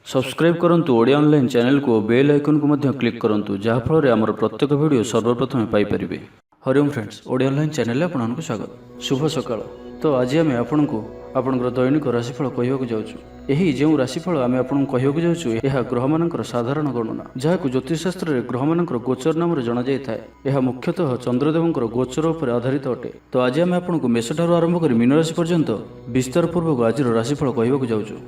Subscribe करंतु Odia online channel को bell icon को मध्य क्लिक करंतु जहाँ फल आमर प्रत्येक वीडियो सर्वप्रथम Piper. Hariom friends, Odia online channel आपको स्वागत। शुभ सकाळ। तो आज आम आपको आपणकर दैनिक राशिफल कहवाक जाऊँ। यही जो राशिफल आम आपको कहवाक जाऊँ यह ग्रह मानकर साधारण गणना जहाँ ज्योतिषशास्त्र में ग्रह मानकर गोचर नाम जना जाए। यह मुख्यतः चंद्रदेवंकर गोचर उपर आधारित अटे। तो आज आम आपको मेषठार आरंभ कर मीन राशि पर्यंत विस्तार पूर्वक आज राशिफल कहवाक जाऊँ।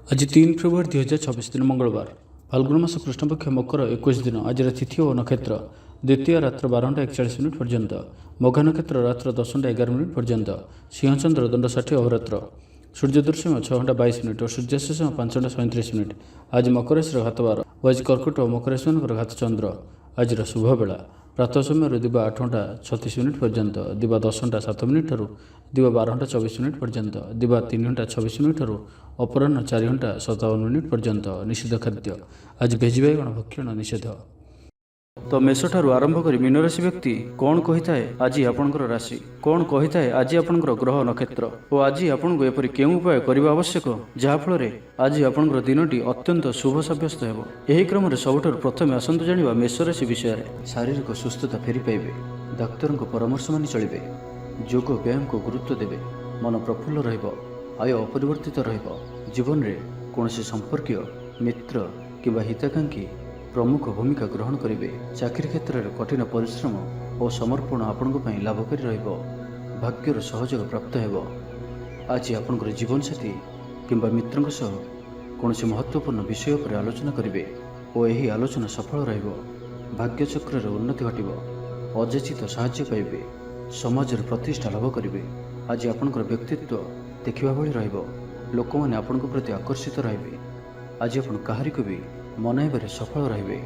आज 3 फेब्रुआरी 2026 दिन मंगलवार, फाल्गुन मास कृष्णपक्ष मकर 21 दिन। आज तिथि और नक्षत्र द्वितीय रात्र 12:41 पर्यंत, मघा नक्षत्र रात्र 10:11 पर्यंत, सिंहचंद्र दंड 60 अहोरात्र, सूर्यदर्शन 6:22 और सूर्यास्त 5:37। आज मकर राशि घातवार और आज कर्कट और मकर राशि घात चंद्र। आज शुभ बेला प्रातः समय दिवा 8:36 पर्यंत, दिवा 10:07 ठारू दिवा 12:24 पर्यंत, दिवा 3:26 ठारू अपराह्न 4:57 पर्यंत। निषेध खाद्य आज भेज बैगण भक्षण निषेध। तो मेष ठारू आरंभ कर मीन राशि व्यक्ति कौन कही थाए आज आपणकर राशि कौन कही थाए आज आपणकर ग्रह नक्षत्र और आज आपको एपरि केउं उपाय करबा आवश्यक जहाँ फल आज आपणकर दिनटी अत्यंत शुभ सब्यस्त हेबो। एही क्रम रे सबठारु प्रथमे आसंतु जानिबा मेष राशि विषय रे। शारीरिक सुस्थता फेरी पाइबे, डाक्तर परामर्श मानि चलिबे, योग व्यायाम को गुरुत्व देबे, मन प्रफुल्ल रहिबो, आय अपरिवर्तित रहिबो। जीवन रे कोनोसी संपर्कीय मित्र किंबा हिताकांक्षी प्रमुख भूमिका ग्रहण करेंगे। चाकरी क्षेत्र में कठिन परिश्रम और समर्पण आपंक लाभकारी रहिबो। भाग्यर सहयोग प्राप्त हेबो। आज आपंकर जीवन साथी किंबा मित्रंक सह कौनसी महत्वपूर्ण विषय पर आलोचना करेंगे और यही आलोचना सफल रहिबो। भाग्य चक्र रे उन्नति घटिबो, अजाचित साहाय्य पाइबे, समाज रे प्रतिष्ठा लाभ करेंगे। आज आपंकर व्यक्तित्व देखिबा भली रहिबो, लोक माने आपंक प्रति आकर्षित रहिबे। आज आपण काहारी को भी मनाइबारे सफल रहिबे।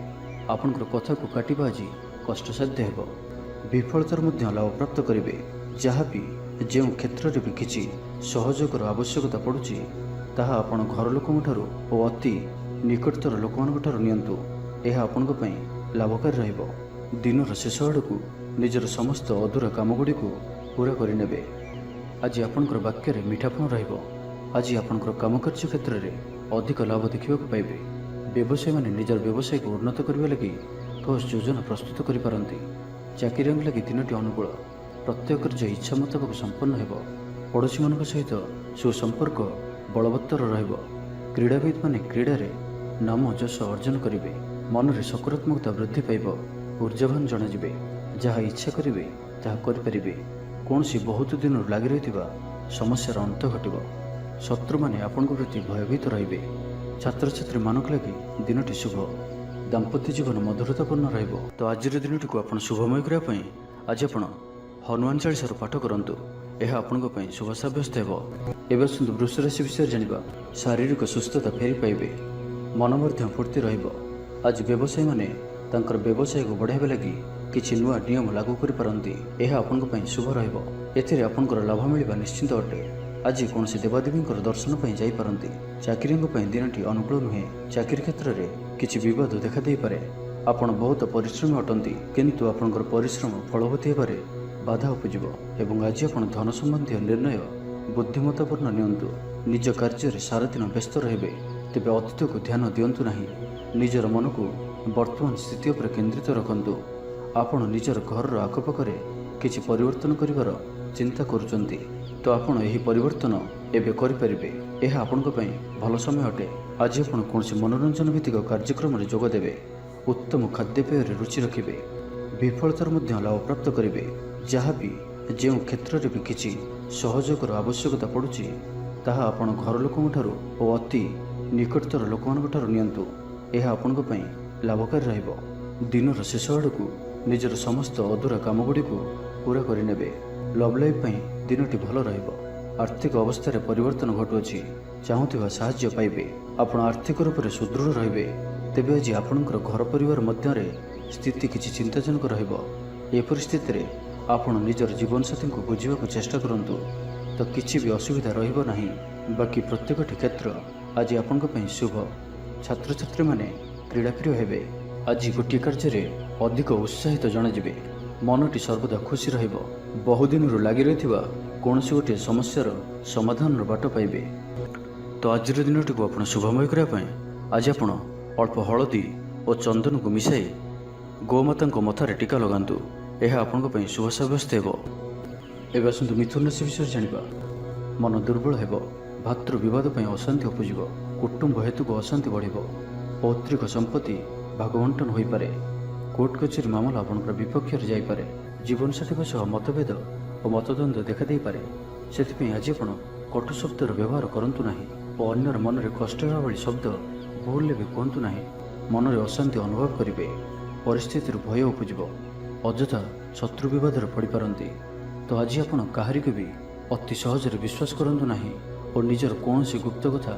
आपनकर कथा को काटिबा आज कष्टसाध्य हेबो। विफलतार मध्य लाभ प्राप्त करेंगे। जहाँ भी जो क्षेत्र में भी किसी सहयोगर आवश्यकता पड़ुछि ताहा आपण घर लोकन ठारू और अति निकटतर लोकमान ठारू नियंतु। यह आपनक पई लाभकारी रहिबो। दिनर शेष आड़कू निजर समस्त अधूरा काम गुड़ी को पूरा करिनेबे। आज आपनकर वाक्य रे मीठापन रहिबो। आज आपनकर कामकार्य क्षेत्र में अधिक लाभ देखा पाइबे। व्यवसायी माने निजर व्यवसाय को उन्नत करने लगी ठोस योजना प्रस्तुत करिपारंती। चाकरी लगी दिनटी अनुकूल, प्रत्येक कार्य इच्छा मुताबक संपन्न हेबो। पड़ोशी मान सहित सुसंपर्क बलवत्तर रहिबो। क्रीड़ाविद माने क्रीड़ा रे नाम यश अर्जन करिवे। मन रे सकारात्मकता वृद्धि पाइबो। ऊर्जावान जणाजिबे। जहाँ इच्छा करिवे ताहा करिपारिबे। कौनसी बहुत दिन लगी रहिथिबा समस्यार अंत घटिबो। शत्रु माने आपनक प्रति भयभीत रहिबे। छात्र छात्री मानक लगी दिनटी शुभ। दाम्पत्य जीवन मधुरतापूर्ण रहिबो। तो आज दिनटी को आपण शुभमय करिया पई आज आपण हनुमान चालीसार पाठ करंतु। यह आपनक पई शुभ साब्यस्त हेबो। एबे सुंदर वृष राशि विषय जानिबा। शारीरिक सुस्थता फेरी पाइबे, मन मध्य फूर्ति रहिबो। आज व्यवसायी माने तांकर व्यवसाय को बढ़ाइबा लगी किछि नुआ नियम लागू करि पारंती। यह आपनक पई शुभ रहिबो। एथिरे आपनकर लाभ मिलिबा निश्चित अटे। आज कौन से देवादेवी दर्शन पर जापारती। चाकरी दिनटी अनुकूल नुहे। चाकरी क्षेत्र में किसी विवाद देखा दे पारे। आपण बहुत परिश्रमी अटंती किंतु आपणकर परिश्रम फलवती होबारे बाधा उपजिब एवं आज आपण धन संबंधी निर्णय बुद्धिमत्तापूर्ण नियंतु। निज कार्य सारा दिन व्यस्त रहिबे। तेबे अतीत को ध्यान दियंतु नाही। निजर मन को वर्तमान स्थिति पर केंद्रित रखंतु। आपण निजर घर आखपाखरे किछि परिवर्तन करिवार चिंता करुचंती तो आपण यही परिवर्तन एबे करिपारिबे। यह आपनक पई भल समय अटे। आज आपण कौनसी मनोरंजन भित्तिक कार्यक्रम में जोग देबे। उत्तम खाद्यपेय रुचि रखिबे। विफलतार मध्य लाभ प्राप्त करिबे। जहाँ भी जो क्षेत्र में भी किछि सहयोगर आवश्यकता पड़ुछि ताहा आपण घर लोकन ठारू और अति निकटतर लोकमान ठारू नियंतु। यह आपनक पई लाभकारी रहिबो। दिनर शेष आड़कू निजर समस्त अधूरा काम गुड़ी को पूरा करिनेबे। लव लाइफ पई दिनटी भल रहिबो। आर्थिक अवस्था रे परिवर्तन घटुअछि। चाहुथिबा साहाय्य पाइबे। आपण आर्थिक रूप से सुदृढ़ रहिबे। तेबे आज आपणकर घर परिवार मध्य रे स्थिति किछि चिंताजनक रहिबो। ए परिस्थिति रे आपण निजर जीवन साथी को बुझिबाक चेष्टा करंतु तो किछि भी असुविधा रहिबो नाही। बाकी प्रत्येक क्षेत्र आज आपणक पई शुभ। छात्र छात्री माने क्रीड़ाप्रिय हेबे। आज गोटे कार्य रे अधिक उत्साहित जणाजिबे। मनटी सर्वदा खुशी रहिबो। बहुदिन लगी रही कौन से गोटे समस्यार समाधान बाट पाइबे। तो आज दिनटी को आप शुभमय करने ଆଜି ଆପଣ ଅଳ୍ପ ହଳଦୀ ଓ ଚନ୍ଦନକୁ ମିଶାଇ ଗୋମାତାଙ୍କ ମଥାରେ ଟିକା ଲଗାନ୍ତୁ। ଏହା ଆପଣଙ୍କ ପାଇଁ ଶୁଭ ସାବ୍ୟସ୍ତ ହେବ। ଏବେ ଆସନ୍ତୁ ମିଥୁନ ରାଶି ବିଷୟରେ ଜାଣିବା। ମନ ଦୁର୍ବଳ ହେବ, ଭାତୃ ବିବାଦ ପାଇଁ ଅଶାନ୍ତି ଉପୁଜିବ, କୁଟୁମ୍ବ ହେତୁକୁ ଅଶାନ୍ତି ବଢ଼ିବ, ପୈତୃକ ସମ୍ପତ୍ତି ଭାଗବଣ୍ଟନ ହୋଇପାରେ, କୋର୍ଟ କଚେରୀ ମାମଲା ଆପଣଙ୍କର ବିପକ୍ଷରେ ଯାଇପାରେ, ଜୀବନସାଥୀଙ୍କ ସହ ମତଭେଦ ଓ ମତଦ୍ୱନ୍ଦ୍ୱ ଦେଖାଦେଇପାରେ। ସେଥିପାଇଁ ଆଜି ଆପଣ କଟୁ ଶବ୍ଦର ବ୍ୟବହାର କରନ୍ତୁ ନାହିଁ ଓ ଅନ୍ୟର ମନରେ କଷ୍ଟ ହେବା ଭଳି ଶବ୍ଦ ଭୁଲରେ ବି କୁହନ୍ତୁ ନାହିଁ। ମନରେ ଅଶାନ୍ତି ଅନୁଭବ କରିବେ, ପରିସ୍ଥିତିରୁ ଭୟ ଉପୁଜିବ, ଅଯଥା ଶତ୍ରୁ ବିବାଦରେ ପଡ଼ିପାରନ୍ତି। ତ ଆଜି ଆପଣ କାହାରିକୁ ବି ଅତି ସହଜରେ ବିଶ୍ୱାସ କରନ୍ତୁ ନାହିଁ ଓ ନିଜର କୌଣସି ଗୁପ୍ତ କଥା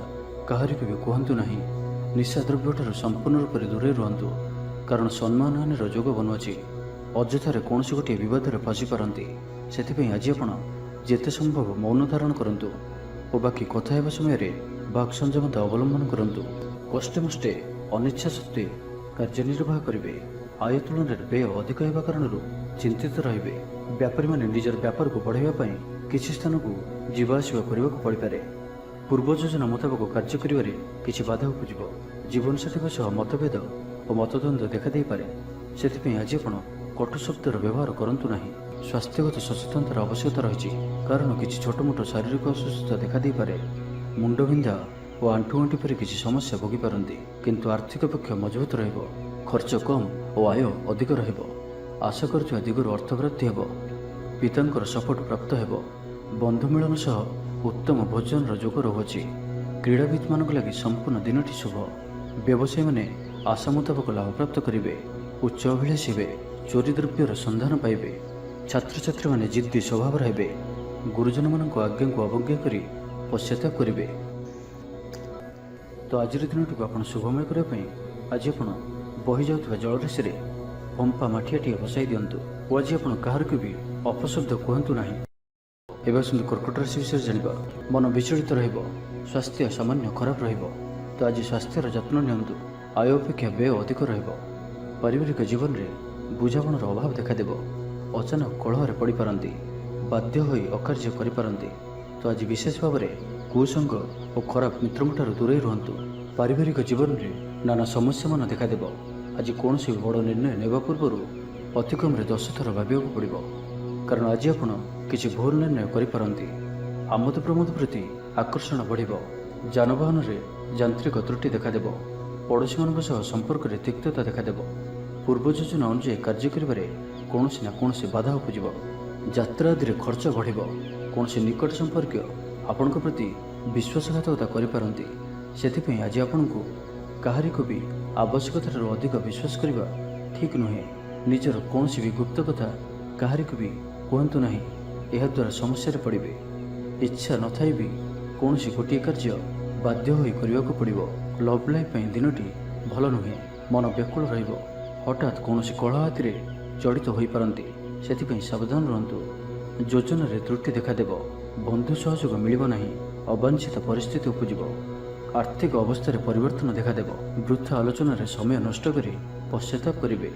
କାହାରିକୁ ବି କୁହନ୍ତୁ ନାହିଁ। ନିଶାଦ୍ରବ୍ୟଠାରୁ ସମ୍ପୂର୍ଣ୍ଣ ରୂପରେ ଦୂରେଇ ରୁହନ୍ତୁ, କାରଣ ସମ୍ମାନହାନିର ଯୋଗ ବନୁଅଛି। ଅଯଥାରେ କୌଣସି ଗୋଟିଏ ବିବାଦରେ ଫସିପାରନ୍ତି। ସେଥିପାଇଁ ଆଜି ଆପଣ ଯେତେ ସମ୍ଭବ ମୌନ ଧାରଣ କରନ୍ତୁ ଓ ବାକି କଥା ହେବା ସମୟରେ ବାକ୍ ସଂଯମତା ଅବଲମ୍ବନ କରନ୍ତୁ। କଷ୍ଟେମଷ୍ଟେ ଅନିଚ୍ଛା ସତ୍ତ୍ୱେ କାର୍ଯ୍ୟନିର୍ବାହ କରିବେ। ଆୟ ତୁଳନାରେ ବ୍ୟୟ ଅଧିକ ହେବା କାରଣରୁ ଚିନ୍ତିତ ରହିବେ। ବ୍ୟାପାରୀମାନେ ନିଜର ବ୍ୟାପାରକୁ ବଢ଼ାଇବା ପାଇଁ କିଛି ସ୍ଥାନକୁ ଯିବା ଆସିବା କରିବାକୁ ପଡ଼ିପାରେ। ପୂର୍ବ ଯୋଜନା ମୁତାବକ କାର୍ଯ୍ୟ କରିବାରେ କିଛି ବାଧା ଉପୁଜିବ। ଜୀବନସାଥୀଙ୍କ ସହ ମତଭେଦ ଓ ମତଦ୍ୱନ୍ଦ୍ୱ ଦେଖାଦେଇପାରେ। ସେଥିପାଇଁ ଆଜି ଆପଣ କଟୁ ଶବ୍ଦର ବ୍ୟବହାର କରନ୍ତୁ ନାହିଁ। ସ୍ୱାସ୍ଥ୍ୟଗତ ସଚେତନତାର ଆବଶ୍ୟକତା ରହିଛି, କାରଣ କିଛି ଛୋଟମୋଟ ଶାରୀରିକ ଅସୁସ୍ଥତା ଦେଖାଦେଇପାରେ। ମୁଣ୍ଡବିନ୍ଧା ଓ ଆଣ୍ଠୁଗଣ୍ଠି ପରି କିଛି ସମସ୍ୟା ଭୋଗିପାରନ୍ତି, କିନ୍ତୁ ଆର୍ଥିକ ପକ୍ଷ ମଜବୁତ ରହିବ। ଖର୍ଚ୍ଚ କମ୍ ଓ ଆୟ ଅଧିକ ରହିବ। ଆଶା କରୁଥିବା ଦିଗରୁ ଅର୍ଥପ୍ରାପ୍ତି ହେବ। ପିତାଙ୍କର ସପୋର୍ଟ ପ୍ରାପ୍ତ ହେବ। ବନ୍ଧୁ ମିଳନ ସହ ଉତ୍ତମ ଭୋଜନର ଯୋଗ ରହୁଅଛି। କ୍ରୀଡ଼ାବିତ୍ମାନଙ୍କ ଲାଗି ସମ୍ପୂର୍ଣ୍ଣ ଦିନଟି ଶୁଭ। ବ୍ୟବସାୟୀମାନେ ଆଶା ମୁତାବକ ଲାଭପ୍ରାପ୍ତ କରିବେ। ଉଚ୍ଚ ଅଭିଳାଷୀ ହେବେ। ଚୋରି ଦ୍ରବ୍ୟର ସନ୍ଧାନ ପାଇବେ। ଛାତ୍ରଛାତ୍ରୀମାନେ ଜିଦ୍ଦି ସ୍ୱଭାବର ହେବେ। ଗୁରୁଜନମାନଙ୍କ ଆଜ୍ଞାକୁ ଅବଜ୍ଞା କରି ପଶ୍ଚାତାପ କରିବେ। ତ ଆଜିର ଦିନଟିକୁ ଆପଣ ଶୁଭମୟ କରିବା ପାଇଁ ଆଜି ଆପଣ ବହି ଯାଉଥିବା ଜଳରାଶିରେ ପମ୍ପା ମାଠିଆଟିଏ ବସାଇ ଦିଅନ୍ତୁ ଓ ଆଜି ଆପଣ କାହାରିକୁ ବି ଅପଶବ୍ଦ କୁହନ୍ତୁ ନାହିଁ। ଏବେ ଆସନ୍ତୁ କର୍କଟ ରାଶି ବିଷୟରେ ଜାଣିବା। ମନ ବିଚଳିତ ରହିବ, ସ୍ୱାସ୍ଥ୍ୟ ସାମାନ୍ୟ ଖରାପ ରହିବ। ତ ଆଜି ସ୍ୱାସ୍ଥ୍ୟର ଯତ୍ନ ନିଅନ୍ତୁ। ଆୟ ଅପେକ୍ଷା ବ୍ୟୟ ଅଧିକ ରହିବ। ପାରିବାରିକ ଜୀବନରେ ବୁଝାମଣାର ଅଭାବ ଦେଖାଦେବ। ଅଚାନକ କଳହରେ ପଡ଼ିପାରନ୍ତି। ବାଧ୍ୟ ହୋଇ ଅକାର୍ଯ୍ୟ କରିପାରନ୍ତି। ତ ଆଜି ବିଶେଷ ଭାବରେ କୁସଙ୍ଗ ଓ ଖରାପ ମିତ୍ରଙ୍କଠାରୁ ଦୂରେଇ ରୁହନ୍ତୁ। ପାରିବାରିକ ଜୀବନରେ ନାନା ସମସ୍ୟାମାନ ଦେଖାଦେବ। ଆଜି କୌଣସି ବଡ଼ ନିର୍ଣ୍ଣୟ ନେବା ପୂର୍ବରୁ ଅତିକମ୍ରେ 10 ଥର ଭାବିବାକୁ ପଡ଼ିବ, କାରଣ ଆଜି ଆପଣ କିଛି ଭୁଲ ନିର୍ଣ୍ଣୟ କରିପାରନ୍ତି। ଆମୋଦ ପ୍ରମୋଦ ପ୍ରତି ଆକର୍ଷଣ ବଢ଼ିବ। ଯାନବାହନରେ ଯାନ୍ତ୍ରିକ ତ୍ରୁଟି ଦେଖାଦେବ। ପଡ଼ୋଶୀମାନଙ୍କ ସହ ସମ୍ପର୍କରେ ତିକ୍ତତା ଦେଖାଦେବ। ପୂର୍ବ ଯୋଜନା ଅନୁଯାୟୀ କାର୍ଯ୍ୟ କରିବାରେ କୌଣସି ନା କୌଣସି ବାଧା ଉପୁଜିବ। ଯାତ୍ରା ଆଦିରେ ଖର୍ଚ୍ଚ ବଢ଼ିବ। କୌଣସି ନିକଟ ସମ୍ପର୍କୀୟ ଆପଣଙ୍କ ପ୍ରତି ବିଶ୍ୱାସଘାତକତା କରିପାରନ୍ତି। ସେଥିପାଇଁ ଆଜି ଆପଣଙ୍କୁ କାହାରିକୁ ବି ଆବଶ୍ୟକତାଠାରୁ ଅଧିକ ବିଶ୍ୱାସ କରିବା ଠିକ୍ ନୁହେଁ। ନିଜର କୌଣସି ବି ଗୁପ୍ତ କଥା କାହାରିକୁ ବି କୁହନ୍ତୁ ନାହିଁ। ଏହାଦ୍ୱାରା ସମସ୍ୟାରେ ପଡ଼ିବେ। ଇଚ୍ଛା ନଥାଇ ବି କୌଣସି ଗୋଟିଏ କାର୍ଯ୍ୟ ବାଧ୍ୟ ହୋଇ କରିବାକୁ ପଡ଼ିବ। ଲଭ୍ ଲାଇଫ୍ ପାଇଁ ଦିନଟି ଭଲ ନୁହେଁ। ମନ ବ୍ୟାକୁଳ ରହିବ। ହଠାତ୍ କୌଣସି କଳହ ଆଦିରେ ଜଡ଼ିତ ହୋଇପାରନ୍ତି। ସେଥିପାଇଁ ସାବଧାନ ରୁହନ୍ତୁ। ଯୋଜନାରେ ତ୍ରୁଟି ଦେଖାଦେବ। ବନ୍ଧୁ ସହଯୋଗ ମିଳିବ ନାହିଁ। ଅବାଞ୍ଛିତ ପରିସ୍ଥିତି ଉପୁଜିବ। ଆର୍ଥିକ ଅବସ୍ଥାରେ ପରିବର୍ତ୍ତନ ଦେଖାଦେବ। ବୃଥା ଆଲୋଚନାରେ ସମୟ ନଷ୍ଟ କରି ପଶ୍ଚାତାପ କରିବେ।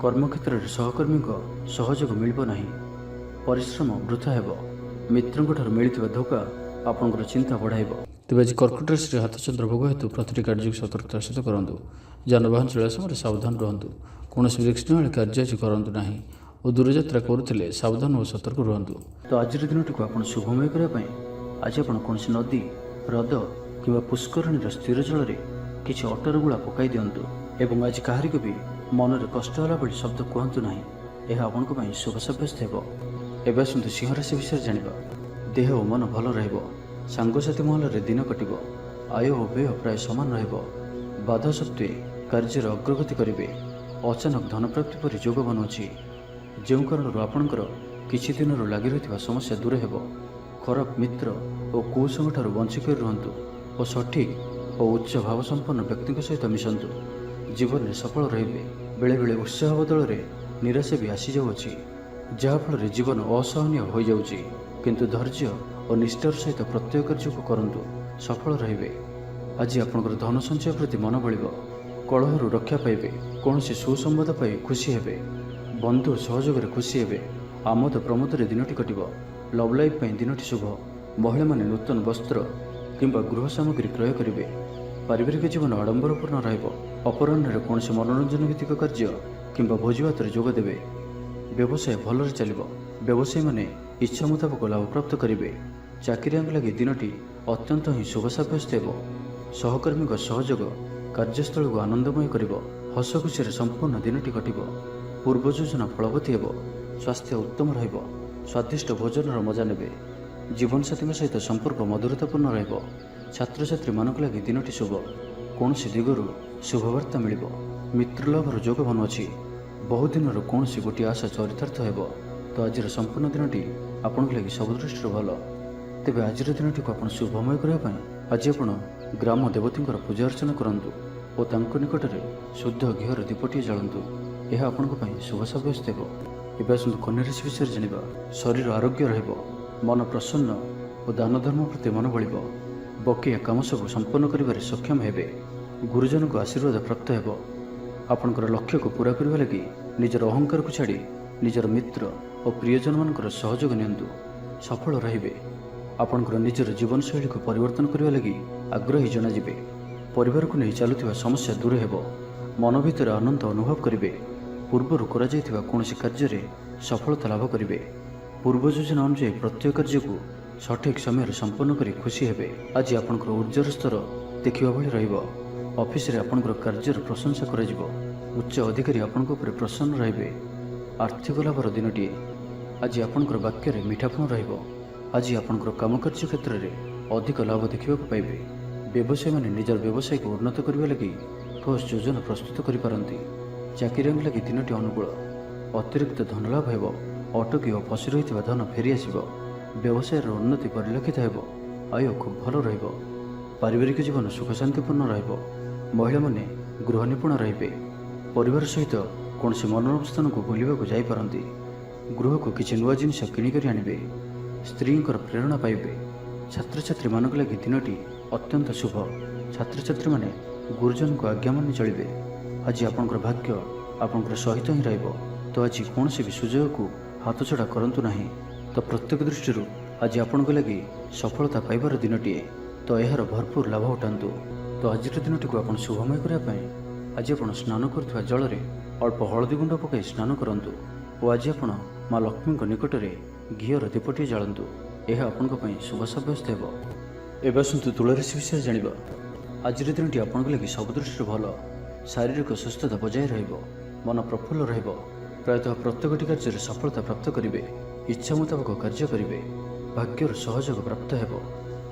କର୍ମକ୍ଷେତ୍ରରେ ସହକର୍ମୀଙ୍କ ସହଯୋଗ ମିଳିବ ନାହିଁ। ପରିଶ୍ରମ ବୃଥା ହେବ। ମିତ୍ରଙ୍କଠାରୁ ମିଳିଥିବା ଧୋକା ଆପଣଙ୍କର ଚିନ୍ତା ବଢ଼ାଇବ। ତେବେ ଆଜି କର୍କଟ ରାଶିରେ ହାତଚନ୍ଦ୍ର ଭୋଗ ହେତୁ ପ୍ରତିଟି କାର୍ଯ୍ୟକୁ ସତର୍କତାର ସହିତ କରନ୍ତୁ। ଯାନବାହନ ଚଳାଇବା ସମୟରେ ସାବଧାନ ରୁହନ୍ତୁ। କୌଣସି ରିସ୍କ କାର୍ଯ୍ୟ ଆଜି କରନ୍ତୁ ନାହିଁ ଓ ଦୂରଯାତ୍ରା କରୁଥିଲେ ସାବଧାନ ଓ ସତର୍କ ରୁହନ୍ତୁ। ତ ଆଜିର ଦିନଟିକୁ ଆପଣ ଶୁଭମୟ କରିବା ପାଇଁ ଆଜି ଆପଣ କୌଣସି ନଦୀ, ହ୍ରଦ କିମ୍ବା ପୁଷ୍କରିଣୀର ସ୍ଥିର ଜଳରେ କିଛି ଅଟର ଗୁଳା ପକାଇ ଦିଅନ୍ତୁ ଏବଂ ଆଜି କାହାରିକୁ ବି ମନରେ କଷ୍ଟ ହେଲା ଭଳି ଶବ୍ଦ କୁହନ୍ତୁ ନାହିଁ। ଏହା ଆପଣଙ୍କ ପାଇଁ ଶୁଭ ସାବ୍ୟସ୍ତ ହେବ। ଏବେ ଆସନ୍ତୁ ସିଂହ ରାଶି ବିଷୟରେ ଜାଣିବା। ଦେହ ଓ ମନ ଭଲ ରହିବ। ସାଙ୍ଗସାଥି ମହଲରେ ଦିନ କଟିବ। ଆୟ ଓ ବ୍ୟୟ ପ୍ରାୟ ସମାନ ରହିବ। ବାଧା ସତ୍ତ୍ୱେ କାର୍ଯ୍ୟରେ ଅଗ୍ରଗତି କରିବେ। ଅଚାନକ ଧନପ୍ରାପ୍ତି ପରି ଯୋଗ ବନୁଅଛି, ଯେଉଁ କାରଣରୁ ଆପଣଙ୍କର କିଛି ଦିନରୁ ଲାଗି ରହିଥିବା ସମସ୍ୟା ଦୂର ହେବ। ଖରାପ ମିତ୍ର ଓ କୁସଙ୍ଗଠାରୁ ବଞ୍ଚି କରି ରୁହନ୍ତୁ ଓ ସଠିକ୍ ଓ ଉଚ୍ଚ ଭାବସମ୍ପନ୍ନ ବ୍ୟକ୍ତିଙ୍କ ସହିତ ମିଶନ୍ତୁ। ଜୀବନରେ ସଫଳ ରହିବେ। ବେଳେବେଳେ ଉତ୍ସାହ ବଦଳରେ ନିରାଶା ବି ଆସିଯାଉଅଛି, ଯାହାଫଳରେ ଜୀବନ ଅସହନୀୟ ହୋଇଯାଉଛି। କିନ୍ତୁ ଧୈର୍ଯ୍ୟ ଓ ନିଷ୍ଠାର ସହିତ ପ୍ରତ୍ୟେକ କାର୍ଯ୍ୟକୁ କରନ୍ତୁ, ସଫଳ ରହିବେ। ଆଜି ଆପଣଙ୍କର ଧନ ସଞ୍ଚୟ ପ୍ରତି ମନ ବଳିବ। କଳହରୁ ରକ୍ଷା ପାଇବେ। କୌଣସି ସୁସମ୍ବାଦ ପାଇ ଖୁସି ହେବେ। ବନ୍ଧୁ ସହଯୋଗରେ ଖୁସି ହେବେ। ଆମୋଦ ପ୍ରମୋଦରେ ଦିନଟି କଟିବ। ଲଭ୍ ଲାଇଫ୍ ପାଇଁ ଦିନଟି ଶୁଭ। ମହିଳାମାନେ ନୂତନ ବସ୍ତ୍ର କିମ୍ବା ଗୃହ ସାମଗ୍ରୀ କ୍ରୟ କରିବେ। ପାରିବାରିକ ଜୀବନ ଆଡ଼ମ୍ବରପୂର୍ଣ୍ଣ ରହିବ। ଅପରାହ୍ନରେ କୌଣସି ମନୋରଞ୍ଜନ ଭିତ୍ତିକ କାର୍ଯ୍ୟ କିମ୍ବା ଭୋଜିଭାତରେ ଯୋଗ ଦେବେ। ବ୍ୟବସାୟ ଭଲରେ ଚାଲିବ। ବ୍ୟବସାୟୀମାନେ ଇଚ୍ଛା ମୁତାବକ ଲାଭପ୍ରାପ୍ତ କରିବେ। ଚାକିରିଆଙ୍କ ଲାଗି ଦିନଟି ଅତ୍ୟନ୍ତ ହିଁ ଶୁଭ ସାବ୍ୟସ୍ତ ହେବ। ସହକର୍ମୀଙ୍କ ସହଯୋଗ କାର୍ଯ୍ୟସ୍ଥଳକୁ ଆନନ୍ଦମୟ କରିବ। ହସ ଖୁସିରେ ସମ୍ପୂର୍ଣ୍ଣ ଦିନଟି କଟିବ। ପୂର୍ବ ଯୋଜନା ଫଳବତୀ ହେବ। ସ୍ୱାସ୍ଥ୍ୟ ଉତ୍ତମ ରହିବ। ସ୍ୱାଦିଷ୍ଟ ଭୋଜନର ମଜା ନେବେ। ଜୀବନସାଥୀଙ୍କ ସହିତ ସମ୍ପର୍କ ମଧୁରତାପୂର୍ଣ୍ଣ ରହିବ। ଛାତ୍ରଛାତ୍ରୀମାନଙ୍କ ଲାଗି ଦିନଟି ଶୁଭ। କୌଣସି ଦିଗରୁ ଶୁଭବାର୍ତ୍ତା ମିଳିବ। ମିତ୍ରଲାଭର ଯୋଗ ବନୁଅଛି। ବହୁଦିନର କୌଣସି ଗୋଟିଏ ଆଶା ଚରିତାର୍ଥ ହେବ। ତ ଆଜିର ସମ୍ପୂର୍ଣ୍ଣ ଦିନଟି ଆପଣଙ୍କ ଲାଗି ସବୁ ଦୃଷ୍ଟିରୁ ଭଲ। ତେବେ ଆଜିର ଦିନଟିକୁ ଆପଣ ଶୁଭମୟ କରିବା ପାଇଁ ଆଜି ଆପଣ ଗ୍ରାମ ଦେବତୀଙ୍କର ପୂଜା ଅର୍ଚ୍ଚନା କରନ୍ତୁ ଓ ତାଙ୍କ ନିକଟରେ ଶୁଦ୍ଧ ଘିଅର ଦୀପଟିଏ ଜାଳନ୍ତୁ। ଏହା ଆପଣଙ୍କ ପାଇଁ ଶୁଭ ସାବ୍ୟସ୍ତ ହେବ। ଏବେ ଆସନ୍ତୁ କନ୍ୟା ରାଶି ବିଷୟରେ ଜାଣିବା। ଶରୀର ଆରୋଗ୍ୟ ରହିବ। ମନ ପ୍ରସନ୍ନ ଓ ଦାନ ଧର୍ମ ପ୍ରତି ମନ ବଳିବ। ବକେୟା କାମ ସବୁ ସମ୍ପନ୍ନ କରିବାରେ ସକ୍ଷମ ହେବେ। ଗୁରୁଜନଙ୍କ ଆଶୀର୍ବାଦ ପ୍ରାପ୍ତ ହେବ। ଆପଣଙ୍କର ଲକ୍ଷ୍ୟକୁ ପୂରା କରିବା ଲାଗି ନିଜର ଅହଙ୍କାରକୁ ଛାଡ଼ି ନିଜର ମିତ୍ର ଓ ପ୍ରିୟଜନମାନଙ୍କର ସହଯୋଗ ନିଅନ୍ତୁ। ସଫଳ ରହିବେ। ଆପଣଙ୍କର ନିଜର ଜୀବନଶୈଳୀକୁ ପରିବର୍ତ୍ତନ କରିବା ଲାଗି ଆଗ୍ରହୀ ଜଣାଯିବେ। ପରିବାରକୁ ନେଇ ଚାଲୁଥିବା ସମସ୍ୟା ଦୂର ହେବ। ମନ ଭିତରେ ଆନନ୍ଦ ଅନୁଭବ କରିବେ। ପୂର୍ବରୁ କରାଯାଇଥିବା କୌଣସି କାର୍ଯ୍ୟରେ ସଫଳତା ଲାଭ କରିବେ। ପୂର୍ବ ଯୋଜନା ଅନୁଯାୟୀ ପ୍ରତ୍ୟେକ କାର୍ଯ୍ୟକୁ ସଠିକ୍ ସମୟରେ ସମ୍ପନ୍ନ କରି ଖୁସି ହେବେ। ଆଜି ଆପଣଙ୍କର ଉର୍ଜାର ସ୍ତର ଦେଖିବା ଭଳି ରହିବ। ଅଫିସରେ ଆପଣଙ୍କର କାର୍ଯ୍ୟର ପ୍ରଶଂସା କରାଯିବ। ଉଚ୍ଚ ଅଧିକାରୀ ଆପଣଙ୍କ ଉପରେ ପ୍ରସନ୍ନ ରହିବେ। ଆର୍ଥିକ ଲାଭର ଦିନଟିଏ। ଆଜି ଆପଣଙ୍କର ବାକ୍ୟରେ ମିଠାପଣ ରହିବ। ଆଜି ଆପଣଙ୍କର କାମକାର୍ଯ୍ୟ କ୍ଷେତ୍ରରେ ଅଧିକ ଲାଭ ଦେଖିବାକୁ ପାଇବେ। ବ୍ୟବସାୟୀମାନେ ନିଜର ବ୍ୟବସାୟକୁ ଉନ୍ନତ କରିବା ଲାଗି ଠୋସ୍ ଯୋଜନା ପ୍ରସ୍ତୁତ କରିପାରନ୍ତି। ଚାକିରିଆଙ୍କ ଲାଗି ଦିନଟି ଅନୁକୂଳ। ଅତିରିକ୍ତ ଧନଲାଭ ହେବ। ଅଟକି ଓ ଫସି ରହିଥିବା ଧନ ଫେରିଆସିବ। ବ୍ୟବସାୟର ଉନ୍ନତି ପରିଲକ୍ଷିତ ହେବ। ଆୟ ଖୁବ୍ ଭଲ ରହିବ। ପାରିବାରିକ ଜୀବନ ସୁଖଶାନ୍ତିପୂର୍ଣ୍ଣ ରହିବ। ମହିଳାମାନେ ଗୃହ ନିପୁଣ ରହିବେ। ପରିବାର ସହିତ କୌଣସି ମନୋରମ ସ୍ଥାନକୁ ବୁଲିବାକୁ ଯାଇପାରନ୍ତି। ଗୃହକୁ କିଛି ନୂଆ ଜିନିଷ କିଣିକରି ଆଣିବେ। ସ୍ତ୍ରୀଙ୍କର ପ୍ରେରଣା ପାଇବେ। ଛାତ୍ରଛାତ୍ରୀମାନଙ୍କ ଲାଗି ଦିନଟି ଅତ୍ୟନ୍ତ ଶୁଭ। ଛାତ୍ରଛାତ୍ରୀମାନେ ଗୁରୁଜନଙ୍କ ଆଜ୍ଞା ମାନି ଚଳିବେ। ଆଜି ଆପଣଙ୍କର ଭାଗ୍ୟ ଆପଣଙ୍କର ସହିତ ହିଁ ରହିବ। ତ ଆଜି କୌଣସି ବି ସୁଯୋଗକୁ ହାତଛଡ଼ା କରନ୍ତୁ ନାହିଁ। ତ ପ୍ରତ୍ୟେକ ଦୃଷ୍ଟିରୁ ଆଜି ଆପଣଙ୍କ ଲାଗି ସଫଳତା ପାଇବାର ଦିନଟିଏ। ତ ଏହାର ଭରପୁର ଲାଭ ଉଠାନ୍ତୁ। ତ ଆଜିର ଦିନଟିକୁ ଆପଣ ଶୁଭମୟ କରିବା ପାଇଁ ଆଜି ଆପଣ ସ୍ନାନ କରୁଥିବା ଜଳରେ ଅଳ୍ପ ହଳଦୀ ଗୁଣ୍ଡ ପକାଇ ସ୍ନାନ କରନ୍ତୁ ଓ ଆଜି ଆପଣ ମା ଲକ୍ଷ୍ମୀଙ୍କ ନିକଟରେ ଘିଅର ଦୀପଟିଏ ଜାଳନ୍ତୁ। ଏହା ଆପଣଙ୍କ ପାଇଁ ଶୁଭ ସାବ୍ୟସ୍ତ ହେବ। ଏବେ ଆସନ୍ତୁ ତୁଳା ରାଶି ବିଷୟରେ ଜାଣିବା। ଆଜିର ଦିନଟି ଆପଣଙ୍କ ଲାଗି ସବୁ ଦୃଷ୍ଟିରୁ ଭଲ। ଶାରୀରିକ ସୁସ୍ଥତା ବଜାୟ ରହିବ। ମନ ପ୍ରଫୁଲ୍ଲ ରହିବ। ପ୍ରାୟତଃ ପ୍ରତ୍ୟେକଟି କାର୍ଯ୍ୟରେ ସଫଳତା ପ୍ରାପ୍ତ କରିବେ। ଇଚ୍ଛା ମୁତାବକ କାର୍ଯ୍ୟ କରିବେ। ଭାଗ୍ୟର ସହଯୋଗ ପ୍ରାପ୍ତ ହେବ।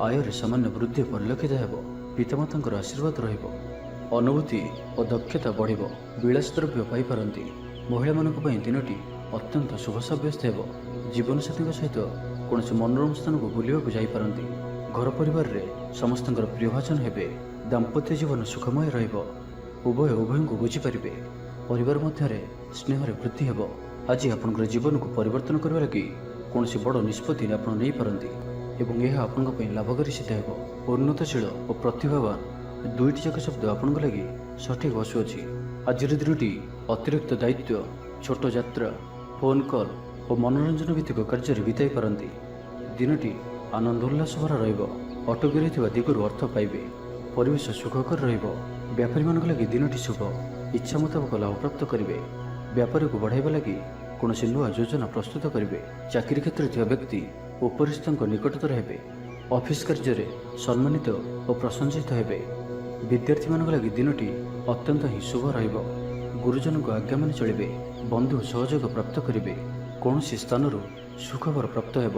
ଆୟରେ ସାମାନ୍ୟ ବୃଦ୍ଧି ପରିଲକ୍ଷିତ ହେବ। ପିତାମାତାଙ୍କର ଆଶୀର୍ବାଦ ରହିବ। ଅନୁଭୂତି ଓ ଦକ୍ଷତା ବଢ଼ିବ। ବିଳାସ ଦ୍ରବ୍ୟ ପାଇପାରନ୍ତି। ମହିଳାମାନଙ୍କ ପାଇଁ ଦିନଟି ଅତ୍ୟନ୍ତ ଶୁଭ ସାବ୍ୟସ୍ତ ହେବ। ଜୀବନସାଥୀଙ୍କ ସହିତ କୌଣସି ମନୋରମ ସ୍ଥାନକୁ ବୁଲିବାକୁ ଯାଇପାରନ୍ତି। ଘର ପରିବାରରେ ସମସ୍ତଙ୍କର ପ୍ରିୟଭାଜନ ହେବେ। ଦାମ୍ପତ୍ୟ ଜୀବନ ସୁଖମୟ ରହିବ। ଉଭୟ ଉଭୟଙ୍କୁ ବୁଝିପାରିବେ। ପରିବାର ମଧ୍ୟରେ ସ୍ନେହରେ ବୃଦ୍ଧି ହେବ। ଆଜି ଆପଣଙ୍କର ଜୀବନକୁ ପରିବର୍ତ୍ତନ କରିବା ଲାଗି କୌଣସି ବଡ଼ ନିଷ୍ପତ୍ତି ଆପଣ ନେଇପାରନ୍ତି ଏବଂ ଏହା ଆପଣଙ୍କ ପାଇଁ ଲାଭକାରୀ ସିଦ୍ଧ ହେବ। ଉନ୍ନତଶୀଳ ଓ ପ୍ରତିଭାବାନ ଦୁଇଟି ଯାକ ଶବ୍ଦ ଆପଣଙ୍କ ଲାଗି ସଠିକ୍ ବସୁଅଛି। ଆଜିର ଦିନଟି ଅତିରିକ୍ତ ଦାୟିତ୍ୱ, ଛୋଟ ଯାତ୍ରା, ଫୋନ୍ କଲ୍ ଓ ମନୋରଞ୍ଜନ ଭିତ୍ତିକ କାର୍ଯ୍ୟରେ ବିତାଇ ପାରନ୍ତି। ଦିନଟି ଆନନ୍ଦ ଉଲ୍ଲାସ ଭରା ରହିବ। ଅଟକି ରହିଥିବା ଦିଗରୁ ଅର୍ଥ ପାଇବେ। ପରିବେଶ ସୁଖକର ରହିବ। ବ୍ୟାପାରୀମାନଙ୍କ ଲାଗି ଦିନଟି ଶୁଭ। ଇଚ୍ଛା ମୁତାବକ ଲାଭପ୍ରାପ୍ତ କରିବେ। ବ୍ୟାପାରକୁ ବଢ଼ାଇବା ଲାଗି କୌଣସି ନୂଆ ଯୋଜନା ପ୍ରସ୍ତୁତ କରିବେ। ଚାକିରି କ୍ଷେତ୍ରରେ ଥିବା ବ୍ୟକ୍ତି ଉପରିସ୍ଥଙ୍କ ନିକଟତର ହେବେ। ଅଫିସ୍ କାର୍ଯ୍ୟରେ ସମ୍ମାନିତ ଓ ପ୍ରଶଂସିତ ହେବେ। ବିଦ୍ୟାର୍ଥୀମାନଙ୍କ ଲାଗି ଦିନଟି ଅତ୍ୟନ୍ତ ହିଁ ଶୁଭ ରହିବ। ଗୁରୁଜନଙ୍କ ଆଜ୍ଞା ମାନି ଚଳିବେ। ବନ୍ଧୁ ସହଯୋଗ ପ୍ରାପ୍ତ କରିବେ। କୌଣସି ସ୍ଥାନରୁ ସୁଖବର ପ୍ରାପ୍ତ ହେବ।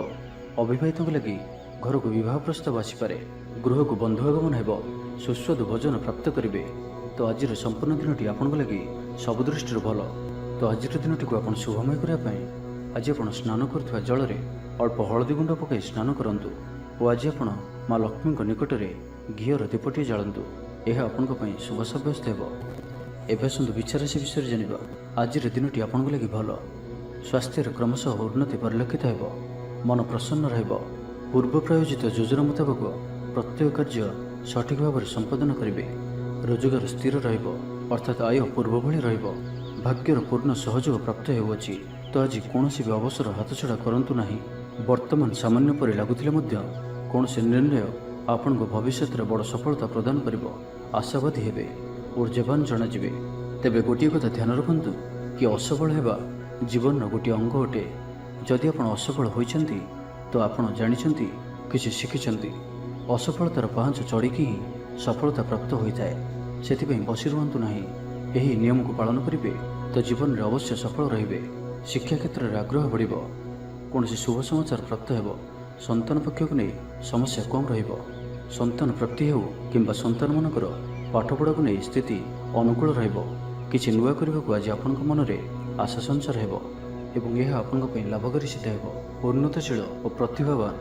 ଅବିବାହିତଙ୍କ ଲାଗି ଘରକୁ ବିବାହ ପ୍ରସ୍ତାବ ଆସିପାରେ। ଗୃହକୁ ବନ୍ଧୁ ଆଗମନ ହେବ। ସୁସ୍ୱାଦୁ ଭୋଜନ ପ୍ରାପ୍ତ କରିବେ। ତ ଆଜିର ସମ୍ପୂର୍ଣ୍ଣ ଦିନଟି ଆପଣଙ୍କ ଲାଗି ସବୁ ଦୃଷ୍ଟିରୁ ଭଲ। ତ ଆଜିର ଦିନଟିକୁ ଆପଣ ଶୁଭମୟ କରିବା ପାଇଁ ଆଜି ଆପଣ ସ୍ନାନ କରୁଥିବା ଜଳରେ ଅଳ୍ପ ହଳଦୀ ଗୁଣ୍ଡ ପକାଇ ସ୍ନାନ କରନ୍ତୁ ଓ ଆଜି ଆପଣ ମା ଲକ୍ଷ୍ମୀଙ୍କ ନିକଟରେ ଘିଅର ଦୀପଟିଏ ଜାଳନ୍ତୁ। ଏହା ଆପଣଙ୍କ ପାଇଁ ଶୁଭ ସାବ୍ୟସ୍ତ ହେବ। ଏବେ ଆସନ୍ତୁ ବିଛା ରାଶି ବିଷୟରେ ଜାଣିବା। ଆଜିର ଦିନଟି ଆପଣଙ୍କ ଲାଗି ଭଲ। ସ୍ୱାସ୍ଥ୍ୟରେ କ୍ରମଶଃ ଉନ୍ନତି ପରିଲକ୍ଷିତ ହେବ। ମନ ପ୍ରସନ୍ନ ରହିବ। ପୂର୍ବ ପ୍ରାୟୋଜିତ ଯୋଜନା ମୁତାବକ ପ୍ରତ୍ୟେକ କାର୍ଯ୍ୟ ସଠିକ୍ ଭାବରେ ସମ୍ପାଦନ କରିବେ। ରୋଜଗାର ସ୍ଥିର ରହିବ, ଅର୍ଥାତ୍ ଆୟ ପୂର୍ବ ଭଳି ରହିବ। ଭାଗ୍ୟର ପୂର୍ଣ୍ଣ ସହଯୋଗ ପ୍ରାପ୍ତ ହେଉଅଛି। ତ ଆଜି କୌଣସି ବି ଅବସର ହାତଛଡ଼ା କରନ୍ତୁ ନାହିଁ। ବର୍ତ୍ତମାନ ସାମାନ୍ୟ ପରି ଲାଗୁଥିଲେ ମଧ୍ୟ କୌଣସି ନିର୍ଣ୍ଣୟ ଆପଣଙ୍କ ଭବିଷ୍ୟତରେ ବଡ଼ ସଫଳତା ପ୍ରଦାନ କରିବ। ଆଶାବାଦୀ ହେବେ, ଊର୍ଜ୍ଜାବାନ ଜଣାଯିବେ। ତେବେ ଗୋଟିଏ କଥା ଧ୍ୟାନ ରଖନ୍ତୁ କି ଅସଫଳ ହେବା ଜୀବନର ଗୋଟିଏ ଅଙ୍ଗ ଅଟେ। ଯଦି ଆପଣ ଅସଫଳ ହୋଇଛନ୍ତି ତ ଆପଣ ଜାଣିଛନ୍ତି, କିଛି ଶିଖିଛନ୍ତି। ଅସଫଳତାର ପାହାଚ ଚଢ଼ିକି ହିଁ ସଫଳତା ପ୍ରାପ୍ତ ହୋଇଥାଏ। ସେଥିପାଇଁ ବସି ରୁହନ୍ତୁ ନାହିଁ। ଏହି ନିୟମକୁ ପାଳନ କରିବେ ତ ଜୀବନରେ ଅବଶ୍ୟ ସଫଳ ରହିବେ। ଶିକ୍ଷା କ୍ଷେତ୍ରରେ ଆଗ୍ରହ ବଢ଼ିବ। କୌଣସି ଶୁଭ ସମାଚାର ପ୍ରାପ୍ତ ହେବ। ସନ୍ତାନ ପକ୍ଷକୁ ନେଇ ସମସ୍ୟା କମ୍ ରହିବ। ସନ୍ତାନ ପ୍ରାପ୍ତି ହେଉ କିମ୍ବା ସନ୍ତାନମାନଙ୍କର ପାଠପଢ଼ାକୁ ନେଇ ସ୍ଥିତି ଅନୁକୂଳ ରହିବ। କିଛି ନୂଆ କରିବାକୁ ଆଜି ଆପଣଙ୍କ ମନରେ ଆଶା ସଞ୍ଚାର ହେବ ଏବଂ ଏହା ଆପଣଙ୍କ ପାଇଁ ଲାଭକାରୀ ସିଦ୍ଧ ହେବ। ଉନ୍ନତଶୀଳ ଓ ପ୍ରତିଭାବାନ,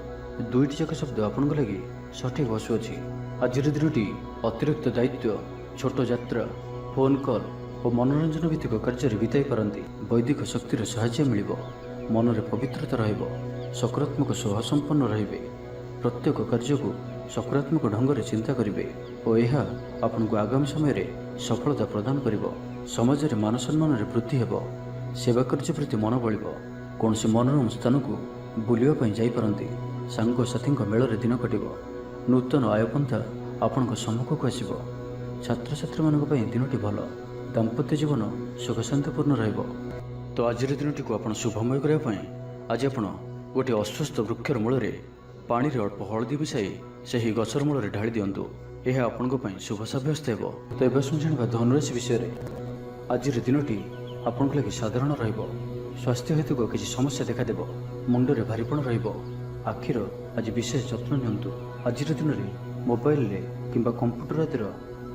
ଦୁଇଟି ଯାକ ଶବ୍ଦ ଆପଣଙ୍କ ଲାଗି ସଠିକ୍ ବସୁଅଛି। ଆଜିର ଦିନଟି ଅତିରିକ୍ତ ଦାୟିତ୍ୱ, ଛୋଟ ଯାତ୍ରା, ଫୋନ୍ କଲ୍ ଓ ମନୋରଞ୍ଜନ ଭିତ୍ତିକ କାର୍ଯ୍ୟରେ ବିତାଇ ପାରନ୍ତି। ବୈଦିକ ଶକ୍ତିର ସାହାଯ୍ୟ ମିଳିବ। ମନରେ ପବିତ୍ରତା ରହିବ। ସକାରାତ୍ମକ ସ୍ୱଭାବ ସମ୍ପନ୍ନ ରହିବେ। ପ୍ରତ୍ୟେକ କାର୍ଯ୍ୟକୁ ସକାରାତ୍ମକ ଢଙ୍ଗରେ ଚିନ୍ତା କରିବେ ଓ ଏହା ଆପଣଙ୍କୁ ଆଗାମୀ ସମୟରେ ସଫଳତା ପ୍ରଦାନ କରିବ। ସମାଜରେ ମାନ ସମ୍ମାନରେ ବୃଦ୍ଧି ହେବ। ସେବା କାର୍ଯ୍ୟ ପ୍ରତି ମନ ବଳିବ। କୌଣସି ମନୋରମ ସ୍ଥାନକୁ ବୁଲିବା ପାଇଁ ଯାଇପାରନ୍ତି। ସାଙ୍ଗସାଥୀଙ୍କ ମେଳରେ ଦିନ କଟିବ। ନୂତନ ଆୟପନ୍ଥା ଆପଣଙ୍କ ସମ୍ମୁଖକୁ ଆସିବ। ଛାତ୍ରଛାତ୍ରୀମାନଙ୍କ ପାଇଁ ଦିନଟି ଭଲ। ଦାମ୍ପତ୍ୟ ଜୀବନ ସୁଖଶାନ୍ତିପୂର୍ଣ୍ଣ ରହିବ। ତ ଆଜିର ଦିନଟିକୁ ଆପଣ ଶୁଭମୟ କରିବା ପାଇଁ ଆଜି ଆପଣ ଗୋଟିଏ ଅଶ୍ୱସ୍ଥ ବୃକ୍ଷର ମୂଳରେ ପାଣିରେ ଅଳ୍ପ ହଳଦୀ ମିଶାଇ ସେହି ଗଛର ମୂଳରେ ଢାଳି ଦିଅନ୍ତୁ। ଏହା ଆପଣଙ୍କ ପାଇଁ ଶୁଭ ସାବ୍ୟସ୍ତ ହେବ। ତ ଏବେ ଆସନ୍ତୁ ଜାଣିବା ଧନୁରାଶି ବିଷୟରେ। ଆଜିର ଦିନଟି ଆପଣଙ୍କ ଲାଗି ସାଧାରଣ ରହିବ। ସ୍ୱାସ୍ଥ୍ୟ ହେତୁକ କିଛି ସମସ୍ୟା ଦେଖାଦେବ। ମୁଣ୍ଡରେ ଭାରିପଣ ରହିବ। ଆଖିର ଆଜି ବିଶେଷ ଯତ୍ନ ନିଅନ୍ତୁ। ଆଜିର ଦିନରେ ମୋବାଇଲରେ କିମ୍ବା କମ୍ପ୍ୟୁଟର ଆଦିର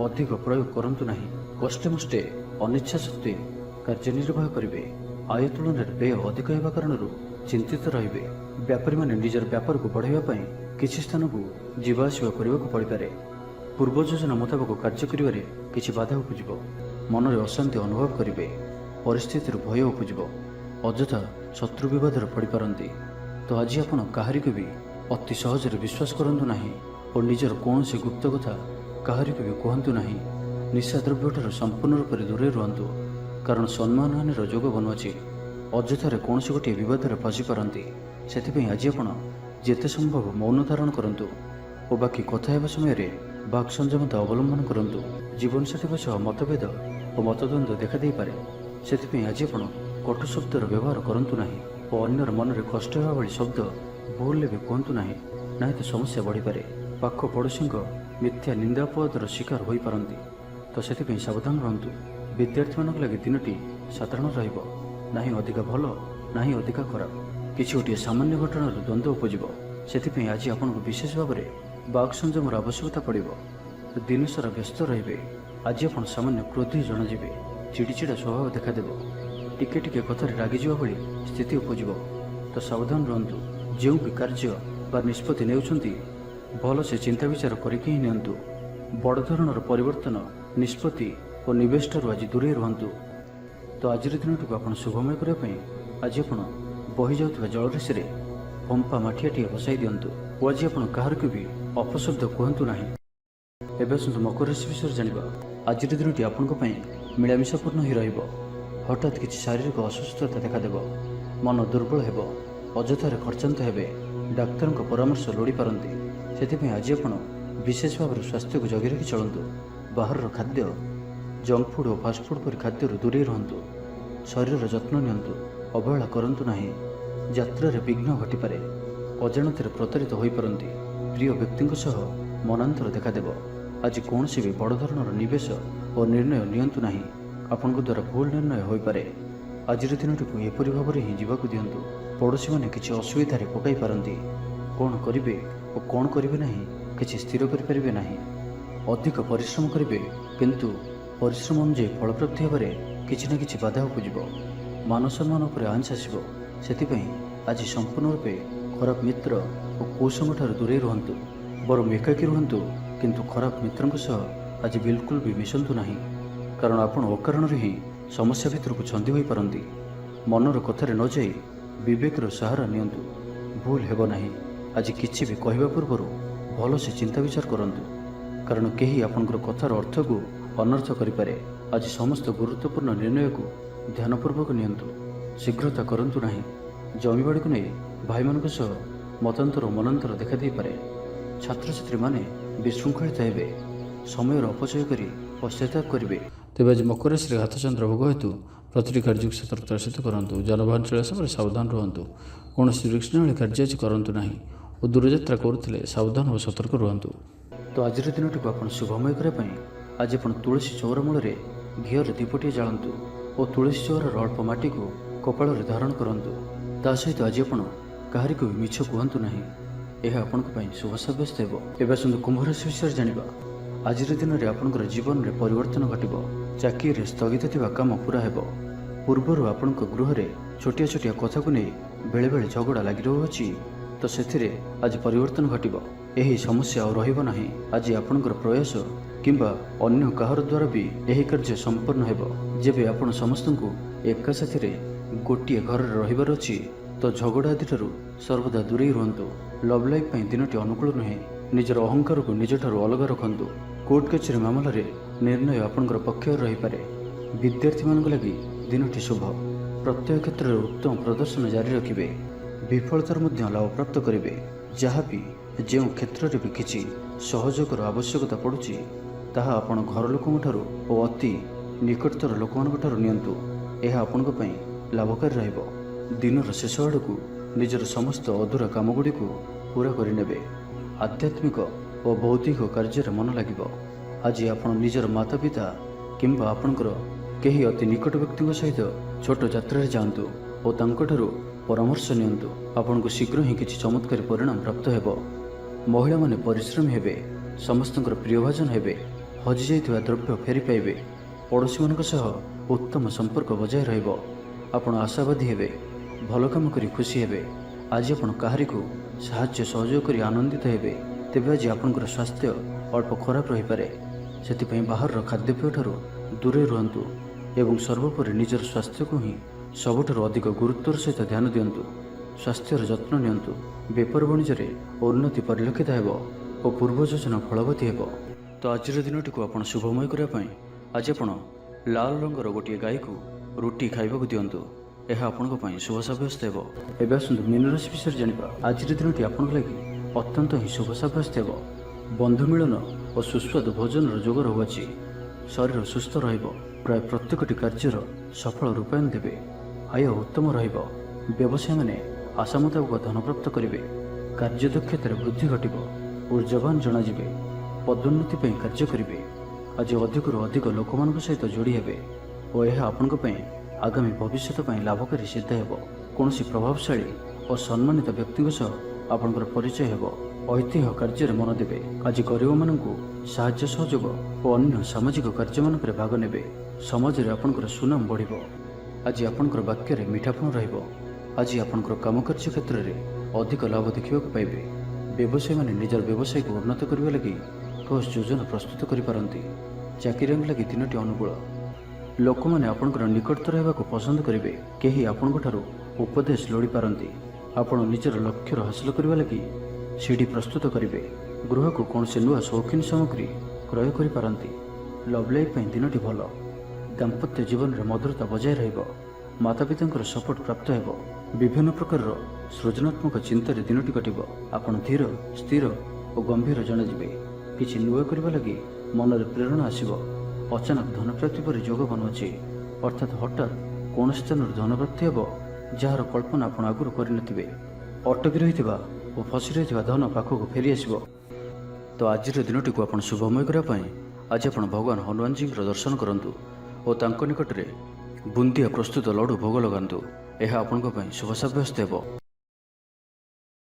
ଅଧିକ ପ୍ରୟୋଗ କରନ୍ତୁ ନାହିଁ। କଷ୍ଟେମଷ୍ଟେ ଅନିଚ୍ଛା ସତ୍ତ୍ୱେ କାର୍ଯ୍ୟନିର୍ବାହ କରିବେ। ଆୟ ତୁଳନାରେ ବ୍ୟୟ ଅଧିକ ହେବା କାରଣରୁ ଚିନ୍ତିତ ରହିବେ। ବ୍ୟାପାରୀମାନେ ନିଜର ବ୍ୟାପାରକୁ ବଢ଼ାଇବା ପାଇଁ କିଛି ସ୍ଥାନକୁ ଯିବା ଆସିବା କରିବାକୁ ପଡ଼ିପାରେ। ପୂର୍ବ ଯୋଜନା ମୁତାବକ କାର୍ଯ୍ୟ କରିବାରେ କିଛି ବାଧା ଉପୁଜିବ। ମନରେ ଅଶାନ୍ତି ଅନୁଭବ କରିବେ। ପରିସ୍ଥିତିରୁ ଭୟ ଉପୁଜିବ। ଅଯଥା ଶତ୍ରୁ ବିବାଦରେ ପଡ଼ିପାରନ୍ତି। ତ ଆଜି ଆପଣ କାହାରିକୁ ବି ଅତି ସହଜରେ ବିଶ୍ୱାସ କରନ୍ତୁ ନାହିଁ ଓ ନିଜର କୌଣସି ଗୁପ୍ତ କଥା କାହାରିକୁ ବି କୁହନ୍ତୁ ନାହିଁ। ନିଶାଦ୍ରବ୍ୟଠାରୁ ସମ୍ପୂର୍ଣ୍ଣ ରୂପରେ ଦୂରେଇ ରୁହନ୍ତୁ, କାରଣ ସମ୍ମାନହାନିର ଯୋଗ ବନୁଅଛି। ଅଯଥାରେ କୌଣସି ଗୋଟିଏ ବିବାଦରେ ଫସିପାରନ୍ତି। ସେଥିପାଇଁ ଆଜି ଆପଣ ଯେତେ ସମ୍ଭବ ମୌନ ଧାରଣ କରନ୍ତୁ ଓ ବାକି କଥା ହେବା ସମୟରେ ବାକ୍ ସଂଯମତା ଅବଲମ୍ବନ କରନ୍ତୁ। ଜୀବନସାଥୀଙ୍କ ସହ ମତଭେଦ ଓ ମତଦ୍ୱନ୍ଦ୍ୱ ଦେଖାଦେଇପାରେ। ସେଥିପାଇଁ ଆଜି ଆପଣ କଟୁ ଶବ୍ଦର ବ୍ୟବହାର କରନ୍ତୁ ନାହିଁ ଓ ଅନ୍ୟର ମନରେ କଷ୍ଟ ହେବା ଭଳି ଶବ୍ଦ ଭୁଲରେ ବି କୁହନ୍ତୁ ନାହିଁ, ନାହିଁ ତ ସମସ୍ୟା ବଢ଼ିପାରେ। ପାଖ ପଡ଼ୋଶୀଙ୍କ ମିଥ୍ୟା ନିନ୍ଦାପବାଦର ଶିକାର ହୋଇପାରନ୍ତି। ତ ସେଥିପାଇଁ ସାବଧାନ ରୁହନ୍ତୁ। ବିଦ୍ୟାର୍ଥୀମାନଙ୍କ ଲାଗି ଦିନଟି ସାଧାରଣ ରହିବ। ନାହିଁ ଅଧିକା ଭଲ, ନାହିଁ ଅଧିକା ଖରାପ। କିଛି ଗୋଟିଏ ସାମାନ୍ୟ ଘଟଣାରୁ ଦ୍ୱନ୍ଦ୍ୱ ଉପୁଜିବ। ସେଥିପାଇଁ ଆଜି ଆପଣଙ୍କୁ ବିଶେଷ ଭାବରେ ବାକ୍ ସଂଯମର ଆବଶ୍ୟକତା ପଡ଼ିବ। ଦିନସାରା ବ୍ୟସ୍ତ ରହିବେ। ଆଜି ଆପଣ ସାମାନ୍ୟ କ୍ରୋଧୀ ଜଣାଯିବେ। ଚିଡ଼ିଚିଡ଼ା ସ୍ୱଭାବ ଦେଖାଦେବ। ଟିକେ ଟିକେ କଥାରେ ରାଗିଯିବା ଭଳି ସ୍ଥିତି ଉପୁଜିବ। ତ ସାବଧାନ ରୁହନ୍ତୁ। ଯେଉଁ ବି କାର୍ଯ୍ୟ ବା ନିଷ୍ପତ୍ତି ନେଉଛନ୍ତି ଭଲସେ ଚିନ୍ତା ବିଚାର କରିକି ହିଁ ନିଅନ୍ତୁ। ବଡ଼ ଧରଣର ପରିବର୍ତ୍ତନ, ନିଷ୍ପତ୍ତି ଓ ନିବେଶଠାରୁ ଆଜି ଦୂରେଇ ରୁହନ୍ତୁ। ତ ଆଜିର ଦିନଟିକୁ ଆପଣ ଶୁଭମୟ କରିବା ପାଇଁ ଆଜି ଆପଣ ବହିଯାଉଥିବା ଜଳରାଶିରେ ପମ୍ପା ମାଠିଆଟିଏ ବସାଇ ଦିଅନ୍ତୁ ଓ ଆଜି ଆପଣ କାହାରିକୁ ବି ଅପଶବ୍ଦ କୁହନ୍ତୁ ନାହିଁ। ଏବେ ଆସନ୍ତୁ ମକର ରାଶି ବିଷୟରେ ଜାଣିବା। ଆଜିର ଦିନଟି ଆପଣଙ୍କ ପାଇଁ ମିଳାମିଶାପୂର୍ଣ୍ଣ ହିଁ ରହିବ। ହଠାତ୍ କିଛି ଶାରୀରିକ ଅସୁସ୍ଥତା ଦେଖାଦେବ। ମନ ଦୁର୍ବଳ ହେବ। ଅଯଥାରେ ଖର୍ଚ୍ଚାନ୍ତ ହେବେ। ଡାକ୍ତରଙ୍କ ପରାମର୍ଶ ଲୋଡ଼ିପାରନ୍ତି। ସେଥିପାଇଁ ଆଜି ଆପଣ ବିଶେଷ ଭାବରେ ସ୍ୱାସ୍ଥ୍ୟକୁ ଜଗି ରଖି ଚଳନ୍ତୁ। ବାହାରର ଖାଦ୍ୟ, ଜଙ୍କ ଫୁଡ୍ ଓ ଫାଷ୍ଟଫୁଡ୍ ପରି ଖାଦ୍ୟରୁ ଦୂରେଇ ରୁହନ୍ତୁ। ଶରୀରର ଯତ୍ନ ନିଅନ୍ତୁ। ଅବହେଳା କରନ୍ତୁ ନାହିଁ। ଯାତ୍ରାରେ ବିଘ୍ନ ଘଟିପାରେ। ଅଜାଣତରେ ପ୍ରତାରିତ ହୋଇପାରନ୍ତି। ପ୍ରିୟ ବ୍ୟକ୍ତିଙ୍କ ସହ ମନାନ୍ତର ଦେଖାଦେବ। ଆଜି କୌଣସି ବି ବଡ଼ ଧରଣର ନିବେଶ ଓ ନିର୍ଣ୍ଣୟ ନିଅନ୍ତୁ ନାହିଁ। ଆପଣଙ୍କ ଦ୍ୱାରା ଭୁଲ ନିର୍ଣ୍ଣୟ ହୋଇପାରେ। ଆଜିର ଦିନଟିକୁ ଏପରି ଭାବରେ ହିଁ ଯିବାକୁ ଦିଅନ୍ତୁ। ପଡ଼ୋଶୀମାନେ କିଛି ଅସୁବିଧାରେ ପକାଇ ପାରନ୍ତି। କ'ଣ କରିବେ ଓ କ'ଣ କରିବେ ନାହିଁ କିଛି ସ୍ଥିର କରିପାରିବେ ନାହିଁ। ଅଧିକ ପରିଶ୍ରମ କରିବେ, କିନ୍ତୁ ପରିଶ୍ରମ ଅନୁଯାୟୀ ଫଳପ୍ରାପ୍ତି ହେବାରେ କିଛି ନା କିଛି ବାଧା ଉପୁଜିବ। ମାନ ସମ୍ମାନ ଉପରେ ଆଞ୍ଚ ଆସିବ। ସେଥିପାଇଁ ଆଜି ସମ୍ପୂର୍ଣ୍ଣ ରୂପେ ଖରାପ ମିତ୍ର ଓ କୁସଙ୍ଗଠାରୁ ଦୂରେଇ ରୁହନ୍ତୁ। ବରଂ ଏକାକୀ ରୁହନ୍ତୁ, କିନ୍ତୁ ଖରାପ ମିତ୍ରଙ୍କ ସହ ଆଜି ବିଲକୁଲ ବି ମିଶନ୍ତୁ ନାହିଁ, କାରଣ ଆପଣ ଅକାରଣରେ ହିଁ ସମସ୍ୟା ଭିତରକୁ ଛନ୍ଦି ହୋଇପାରନ୍ତି। ମନର କଥାରେ ନ ଯାଇ ବିବେକର ସାହାରା ନିଅନ୍ତୁ। ଭୁଲ ହେବ ନାହିଁ। ଆଜି କିଛି ବି କହିବା ପୂର୍ବରୁ ଭଲସେ ଚିନ୍ତା ବିଚାର କରନ୍ତୁ, କାରଣ କେହି ଆପଣଙ୍କର କଥାର ଅର୍ଥକୁ ଅନର୍ଥ କରିପାରେ। ଆଜି ସମସ୍ତ ଗୁରୁତ୍ୱପୂର୍ଣ୍ଣ ନିର୍ଣ୍ଣୟକୁ ଧ୍ୟାନପୂର୍ବକ ନିଅନ୍ତୁ। ଶୀଘ୍ରତା କରନ୍ତୁ ନାହିଁ। ଜମିବାଡ଼ିକୁ ନେଇ ଭାଇମାନଙ୍କ ସହ ମତାନ୍ତର ଓ ମନାନ୍ତର ଦେଖାଦେଇପାରେ। ଛାତ୍ରଛାତ୍ରୀମାନେ ବିଶୃଙ୍ଖଳିତ ହେବେ, ସମୟର ଅପଚୟ କରି ପଶ୍ଚାତାପ କରିବେ। ତେବେ ଆଜି ମକର ରାଶିରେ ଘାତଚନ୍ଦ୍ର ଭୋଗ ହେତୁ ପ୍ରତିଟି କାର୍ଯ୍ୟକୁ ସତର୍କତାର ସହିତ କରନ୍ତୁ। ଯାନବାହନ ଚଳାଇବା ସମୟରେ ସାବଧାନ ରୁହନ୍ତୁ। କୌଣସି ରିକ୍ସନୀୟ କାର୍ଯ୍ୟ ଆଜି କରନ୍ତୁ ନାହିଁ ଓ ଦୂରଯାତ୍ରା କରୁଥିଲେ ସାବଧାନ ଓ ସତର୍କ ରୁହନ୍ତୁ। ତ ଆଜିର ଦିନଟିକୁ ଆପଣ ଶୁଭମୟ କରିବା ପାଇଁ ଆଜି ଆପଣ ତୁଳସୀ ଚଉରା ମୂଳରେ ଘିଅର ଦୀପଟିଏ ଜାଳନ୍ତୁ ଓ ତୁଳସୀ ଚଉରାର ଅଳ୍ପ ମାଟିକୁ କପାଳରେ ଧାରଣ କରନ୍ତୁ। ତା ସହିତ ଆଜି ଆପଣ କାହାରିକୁ ବି ମିଛ କୁହନ୍ତୁ ନାହିଁ, ଏହା ଆପଣଙ୍କ ପାଇଁ ଶୁଭ ସାବ୍ୟସ୍ତ ହେବ। ଏବେ ଆସନ୍ତୁ କୁମ୍ଭ ରାଶି ବିଷୟରେ ଜାଣିବା। ଆଜିର ଦିନରେ ଆପଣଙ୍କର ଜୀବନରେ ପରିବର୍ତ୍ତନ ଘଟିବ। ଚାକିରିରେ ସ୍ଥଗିତ ଥିବା କାମ ପୂରା ହେବ। ପୂର୍ବରୁ ଆପଣଙ୍କ ଗୃହରେ ଛୋଟିଆ ଛୋଟିଆ କଥାକୁ ନେଇ ବେଳେବେଳେ ଝଗଡ଼ା ଲାଗି ରହୁଅଛି, ତ ସେଥିରେ ଆଜି ପରିବର୍ତ୍ତନ ଘଟିବ। ଏହି ସମସ୍ୟା ଆଉ ରହିବ ନାହିଁ। ଆଜି ଆପଣଙ୍କର ପ୍ରୟାସ କିମ୍ବା ଅନ୍ୟ କାହାର ଦ୍ୱାରା ବି ଏହି କାର୍ଯ୍ୟ ସମ୍ପନ୍ନ ହେବ। ଯେବେ ଆପଣ ସମସ୍ତଙ୍କୁ ଏକା ସାଥିରେ ଗୋଟିଏ ଘରରେ ରହିବାର ଅଛି, ତ ଝଗଡ଼ା ଆଦିଠାରୁ ସର୍ବଦା ଦୂରେଇ ରୁହନ୍ତୁ। ଲଭ୍ ଲାଇଫ୍ ପାଇଁ ଦିନଟି ଅନୁକୂଳ ନୁହେଁ। ନିଜର ଅହଙ୍କାରକୁ ନିଜଠାରୁ ଅଲଗା ରଖନ୍ତୁ। କୋର୍ଟ କଚେରୀ ମାମଲାରେ ନିର୍ଣ୍ଣୟ ଆପଣଙ୍କର ପକ୍ଷରେ ରହିପାରେ। ବିଦ୍ୟାର୍ଥୀମାନଙ୍କ ଲାଗି ଦିନଟି ଶୁଭ। ପ୍ରତ୍ୟେକ କ୍ଷେତ୍ରରେ ଉତ୍ତମ ପ୍ରଦର୍ଶନ ଜାରି ରଖିବେ। ବିଫଳତାର ମଧ୍ୟ ଲାଭ ପ୍ରାପ୍ତ କରିବେ। ଯାହାବି ଯେଉଁ କ୍ଷେତ୍ରରେ ବି କିଛି ସହଯୋଗର ଆବଶ୍ୟକତା ପଡ଼ୁଛି, ତାହା ଆପଣ ଘର ଲୋକଙ୍କଠାରୁ ଓ ଅତି ନିକଟତର ଲୋକମାନଙ୍କ ଠାରୁ ନିଅନ୍ତୁ। ଏହା ଆପଣଙ୍କ ପାଇଁ ଲାଭକାରୀ ରହିବ। ଦିନର ଶେଷ ଆଡ଼କୁ ନିଜର ସମସ୍ତ ଅଧୁରା କାମଗୁଡ଼ିକୁ ପୂରା କରିନେବେ। ଆଧ୍ୟାତ୍ମିକ ଓ ବୌଦ୍ଧିକ କାର୍ଯ୍ୟରେ ମନ ଲାଗିବ। ଆଜି ଆପଣ ନିଜର ମାତା ପିତା କିମ୍ବା ଆପଣଙ୍କର କେହି ଅତି ନିକଟ ବ୍ୟକ୍ତିଙ୍କ ସହିତ ଛୋଟ ଯାତ୍ରାରେ ଯାଆନ୍ତୁ ଓ ତାଙ୍କଠାରୁ ପରାମର୍ଶ ନିଅନ୍ତୁ। ଆପଣଙ୍କୁ ଶୀଘ୍ର ହିଁ କିଛି ଚମତ୍କାରୀ ପରିଣାମ ପ୍ରାପ୍ତ ହେବ। ମହିଳାମାନେ ପରିଶ୍ରମୀ ହେବେ। ସମସ୍ତଙ୍କର ପ୍ରିୟଭାଜନ ହେବେ। ହଜିଯାଇଥିବା ଦ୍ରବ୍ୟ ଫେରି ପାଇବେ। ପଡ଼ୋଶୀମାନଙ୍କ ସହ ଉତ୍ତମ ସମ୍ପର୍କ ବଜାୟ ରହିବ। ଆପଣ ଆଶାବାଦୀ ହେବେ। ଭଲ କାମ କରି ଖୁସି ହେବେ। ଆଜି ଆପଣ କାହାରିକୁ ସାହାଯ୍ୟ ସହଯୋଗ କରି ଆନନ୍ଦିତ ହେବେ। ତେବେ ଆଜି ଆପଣଙ୍କର ସ୍ୱାସ୍ଥ୍ୟ ଅଳ୍ପ ଖରାପ ରହିପାରେ। ସେଥିପାଇଁ ବାହାରର ଖାଦ୍ୟପେୟଠାରୁ ଦୂରେଇ ରୁହନ୍ତୁ ଏବଂ ସର୍ବୋପରି ନିଜର ସ୍ୱାସ୍ଥ୍ୟକୁ ହିଁ ସବୁଠାରୁ ଅଧିକ ଗୁରୁତ୍ୱର ସହିତ ଧ୍ୟାନ ଦିଅନ୍ତୁ। ସ୍ୱାସ୍ଥ୍ୟର ଯତ୍ନ ନିଅନ୍ତୁ। ବେପାର ବାଣିଜ୍ୟରେ ଉନ୍ନତି ପରିଲକ୍ଷିତ ହେବ ଓ ପୂର୍ବ ଯୋଜନା ଫଳବତୀ ହେବ। ତ ଆଜିର ଦିନଟିକୁ ଆପଣ ଶୁଭମୟ କରିବା ପାଇଁ ଆଜି ଆପଣ ଲାଲ ରଙ୍ଗର ଗୋଟିଏ ଗାଈକୁ ରୁଟି ଖାଇବାକୁ ଦିଅନ୍ତୁ। ଏହା ଆପଣଙ୍କ ପାଇଁ ଶୁଭ ସାବ୍ୟସ୍ତ ହେବ। ଏବେ ଆସନ୍ତୁ ମୀନ ରାଶି ବିଷୟରେ ଜାଣିବା। ଆଜିର ଦିନଟି ଆପଣଙ୍କ ଲାଗି ଅତ୍ୟନ୍ତ ହିଁ ଶୁଭ ସାବ୍ୟସ୍ତ ହେବ। ବନ୍ଧୁ ମିଳନ ଓ ସୁସ୍ୱାଦୁ ଭୋଜନର ଯୋଗ ରହୁଅଛି। ଶରୀର ସୁସ୍ଥ ରହିବ। ପ୍ରାୟ ପ୍ରତ୍ୟେକଟି କାର୍ଯ୍ୟର ସଫଳ ରୂପାୟନ ଦେବେ। ଆୟ ଉତ୍ତମ ରହିବ। ବ୍ୟବସାୟୀମାନେ ଆଶା ମୁତାବକ ଧନ ପ୍ରାପ୍ତ କରିବେ। କାର୍ଯ୍ୟଦକ୍ଷତାରେ ବୃଦ୍ଧି ଘଟିବ। ଉର୍ଜାବାନ ଜଣାଯିବେ। ପଦୋନ୍ନତି ପାଇଁ କାର୍ଯ୍ୟ କରିବେ। ଆଜି ଅଧିକରୁ ଅଧିକ ଲୋକମାନଙ୍କ ସହିତ ଯୋଡ଼ି ହେବେ ଓ ଏହା ଆପଣଙ୍କ ପାଇଁ ଆଗାମୀ ଭବିଷ୍ୟତ ପାଇଁ ଲାଭକାରୀ ସିଦ୍ଧ ହେବ। କୌଣସି ପ୍ରଭାବଶାଳୀ ଓ ସମ୍ମାନିତ ବ୍ୟକ୍ତିଙ୍କ ସହ ଆପଣଙ୍କର ପରିଚୟ ହେବ। ଐତିହ୍ୟ କାର୍ଯ୍ୟରେ ମନ ଦେବେ। ଆଜି ଗରିବମାନଙ୍କୁ ସାହାଯ୍ୟ ସହଯୋଗ ଓ ଅନ୍ୟ ସାମାଜିକ କାର୍ଯ୍ୟମାନଙ୍କରେ ଭାଗ ନେବେ। ସମାଜରେ ଆପଣଙ୍କର ସୁନାମ ବଢ଼ିବ। ଆଜି ଆପଣଙ୍କର ବାକ୍ୟରେ ମିଠାପଣ ରହିବ। ଆଜି ଆପଣଙ୍କର କାମକାର୍ଯ୍ୟ କ୍ଷେତ୍ରରେ ଅଧିକ ଲାଭ ଦେଖିବାକୁ ପାଇବେ। ବ୍ୟବସାୟୀମାନେ ନିଜର ବ୍ୟବସାୟକୁ ଉନ୍ନତ କରିବା ଲାଗି ଠୋସ୍ ଯୋଜନା ପ୍ରସ୍ତୁତ କରିପାରନ୍ତି। ଚାକିରିଆଙ୍କ ଲାଗି ଦିନଟି ଅନୁକୂଳ। ଲୋକମାନେ ଆପଣଙ୍କର ନିକଟତର ହେବାକୁ ପସନ୍ଦ କରିବେ। କେହି ଆପଣଙ୍କଠାରୁ ଉପଦେଶ ଲୋଡ଼ିପାରନ୍ତି। ଆପଣ ନିଜର ଲକ୍ଷ୍ୟର ହାସଲ କରିବା ଲାଗି ସିଡ଼ି ପ୍ରସ୍ତୁତ କରିବେ। ଗୃହକୁ କୌଣସି ନୂଆ ସୌଖିନ ସାମଗ୍ରୀ କ୍ରୟ କରିପାରନ୍ତି। ଲଭ୍ ଲାଇଫ୍ ପାଇଁ ଦିନଟି ଭଲ। ଦାମ୍ପତ୍ୟ ଜୀବନରେ ମଧୁରତା ବଜାୟ ରହିବ। ମାତାପିତାଙ୍କର ସପୋର୍ଟ ପ୍ରାପ୍ତ ହେବ। ବିଭିନ୍ନ ପ୍ରକାରର ସୃଜନାତ୍ମକ ଚିନ୍ତାରେ ଦିନଟି କଟିବ। ଆପଣ ଧୀର, ସ୍ଥିର ଓ ଗମ୍ଭୀର ଜଣାଯିବେ। କିଛି ନୂଆ କରିବା ଲାଗି ମନରେ ପ୍ରେରଣା ଆସିବ। ଅଚାନକ ଧନପ୍ରାପ୍ତି ପରି ଯୋଗ ବନୁଅଛି, ଅର୍ଥାତ୍ ହଠାତ୍ କୌଣସି ସ୍ଥାନରୁ ଧନପ୍ରାପ୍ତି ହେବ ଯାହାର କଳ୍ପନା ଆପଣ ଆଗରୁ କରିନଥିବେ। ଅଟକି ରହିଥିବା ଓ ଫସି ରହିଥିବା ଧନ ପାଖକୁ ଫେରିଆସିବ। ତ ଆଜିର ଦିନଟିକୁ ଆପଣ ଶୁଭମୟ କରିବା ପାଇଁ ଆଜି ଆପଣ ଭଗବାନ ହନୁମାନଜୀଙ୍କର ଦର୍ଶନ କରନ୍ତୁ ଓ ତାଙ୍କ ନିକଟରେ ବୁନ୍ଦିଆ ପ୍ରସ୍ତୁତ ଲଡ଼ୁ ଭୋଗ ଲଗାନ୍ତୁ। ଏହା ଆପଣଙ୍କ ପାଇଁ ଶୁଭ ସାବ୍ୟସ୍ତ ହେବ।